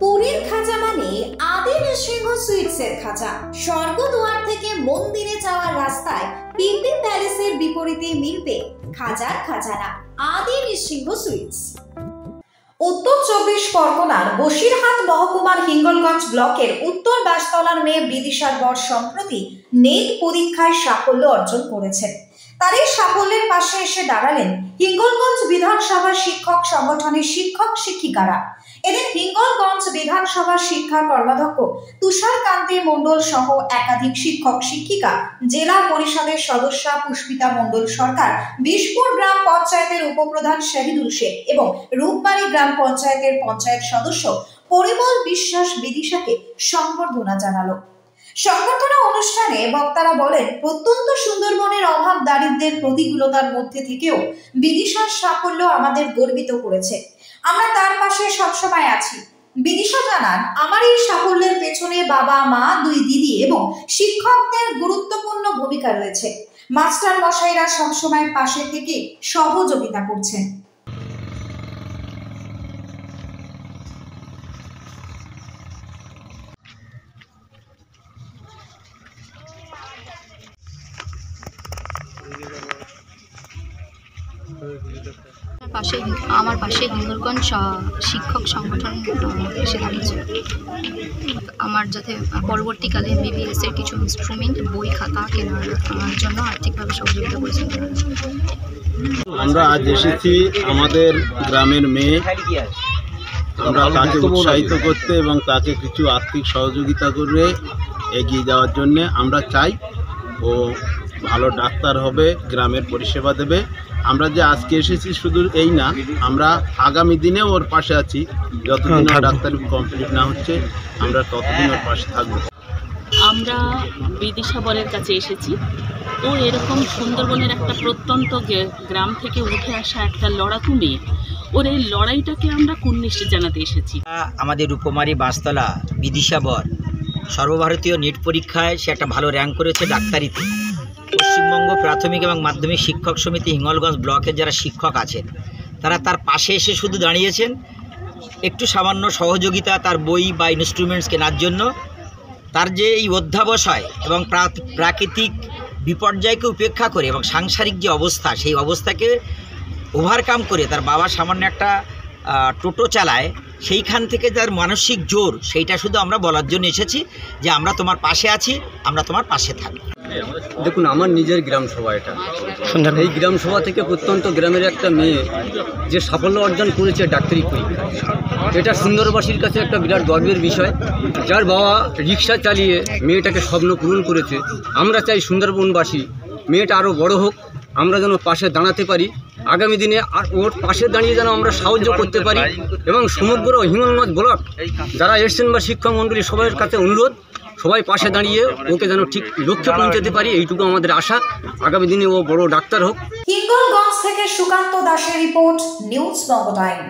পুরীর খাঁচা মানে আদি নৃসিংহ সুইটসের খাঁচা। স্বর্গদুয়ার থেকে মন্দিরে যাওয়ার রাস্তায় পিপি প্যালেসের বিপরীতে মিলবে খাজার খাজানা আদি নৃসিংহ সুইটস। উত্তর 24 পরগনার বসিরহাট মহকুমার হিঙ্গলগঞ্জ ব্লকের উত্তর দাসতলার মেয়ে বিদিশার বর সম্প্রতি নেট পরীক্ষায় সাফল্য অর্জন করেছেন। তার এই সাফল্যের পাশে এসে দাঁড়ালেন হিঙ্গলগঞ্জ বিধানসভার শিক্ষক সংগঠনের শিক্ষক শিক্ষিকারা। এদিন হিঙ্গলগঞ্জ বিধানসভার শিক্ষা কর্মাধ্যক্ষ তুষার কান্তি মণ্ডল সহ একাধিক শিক্ষক শিক্ষিকা, জেলা পরিষদের সদস্য পুষ্পিতা মণ্ডল সরকার, বিশপুর গ্রাম পঞ্চায়েতের উপপ্রধান শহীদুল শেখ এবং রূপবাড়ি গ্রাম পঞ্চায়েতের পঞ্চায়েত সদস্য পরিমল বিশ্বাস বিদিশাকে সংবর্ধনা জানালো। সংবর্ধনা অনুষ্ঠানে বক্তারা বলেন, প্রত্যন্ত সুন্দরবনের অভাব দারিদ্র্যের প্রতিকূলতার মধ্যে থেকেও বিদিশার সাফল্য আমাদের গর্বিত করেছে। আমরা তার পাশে সবসময় আছি। বিদিশা জানান, আমার এই সাফল্যের পেছনে বাবা, মা, দুই দিদি এবং শিক্ষকদের গুরুত্বপূর্ণ ভূমিকা রয়েছে। মাস্টার মশাইরা সবসময় পাশে থেকে সহযোগিতা করছেন। আমার পাশে হিঙ্গলগঞ্জ শিক্ষক সংগঠন এসে দাঁড়িয়েছে। আমার যাতে পরবর্তীকালে MBBS এর কিছু ইনস্ট্রুমেন্ট, বই, খাতা কেনার জন্য আর্থিকভাবে সহযোগিতা করেছেন। আমরা আজ এসেছি আমাদের গ্রামের মেয়ে, আমরা তাকে উৎসাহিত করতে এবং তাকে কিছু আর্থিক সহযোগিতা করে এগিয়ে যাওয়ার জন্য। আমরা চাই ও ভালো ডাক্তার হবে, গ্রামের পরিষেবা দেবে। আমরা যে আজকে এসেছি শুধু এই না, আমরা আগামী দিনে ওর পাশে আছি। যতদিন ডাক্তারি কমপ্লিট না হচ্ছে আমরা ততদিন ওর পাশে থাকবো। আমরা বিদিশা বরের কাছে এসেছি। ও এরকম সুন্দরবনের একটা প্রত্যন্ত গ্রাম থেকে উঠে আসা একটা লড়াকু মেয়ে। ওর এই লড়াইটাকে আমরা কুর্নিশ জানাতে এসেছি। আমাদের রূপমারি বাসতলা বিদিশা বর সর্বভারতীয় নেট পরীক্ষায় সে একটা ভালো র্যাঙ্ক করেছে ডাক্তারিতে। পশ্চিমবঙ্গ প্রাথমিক এবং মাধ্যমিক শিক্ষক সমিতি হিঙ্গলগঞ্জ ব্লকের যারা শিক্ষক আছেন তারা তার পাশে এসে শুধু দাঁড়িয়েছেন একটু সামান্য সহযোগিতা, তার বই বা ইনস্ট্রুমেন্টস কেনার জন্য। তার যে এই অধ্যাবসায় এবং প্রাকৃতিক বিপর্যয়কে উপেক্ষা করে এবং সাংসারিক যে অবস্থা, সেই অবস্থাকে ওভারকাম করে তার বাবা সামান্য একটা টোটো চালায়, সেইখান থেকে তার মানসিক জোর, সেইটা শুধু আমরা বলার জন্য এসেছি যে আমরা তোমার পাশে আছি, আমরা তোমার পাশে থাকি। দেখুন, আমার নিজের গ্রাম সভা এটা। এই গ্রাম সভা থেকে প্রত্যন্ত গ্রামের একটা মেয়ে যে সাফল্য অর্জন করেছে ডাক্তারি পরীক্ষায়, এটা সুন্দরবাসীর কাছে একটা বিরাট গর্বের বিষয়। যার বাবা রিক্সা চালিয়ে মেয়েটাকে স্বপ্ন পূরণ করেছে, আমরা চাই সুন্দরবনবাসী মেয়েটা আরও বড় হোক, আমরা যেন পাশে দাঁড়াতে পারি আগামী দিনে, আর ওর পাশে দাঁড়িয়ে যেন আমরা সাহায্য করতে পারি। এবং সমগ্র হিঙ্গলগঞ্জ ব্লক যারা এসছেন বা শিক্ষক মণ্ডলী, সবার কাছে অনুরোধ, সবাই পাশে দাঁড়িয়ে ওকে যেন ঠিক লক্ষ্যে পৌঁছাতে পারি, এইটুকু আমাদের আশা। আগামী দিনে ও বড় ডাক্তার হোক। হিঙ্গলগঞ্জ থেকে সুকান্ত দাসের রিপোর্ট, নিউজ বঙ্গ টাইম।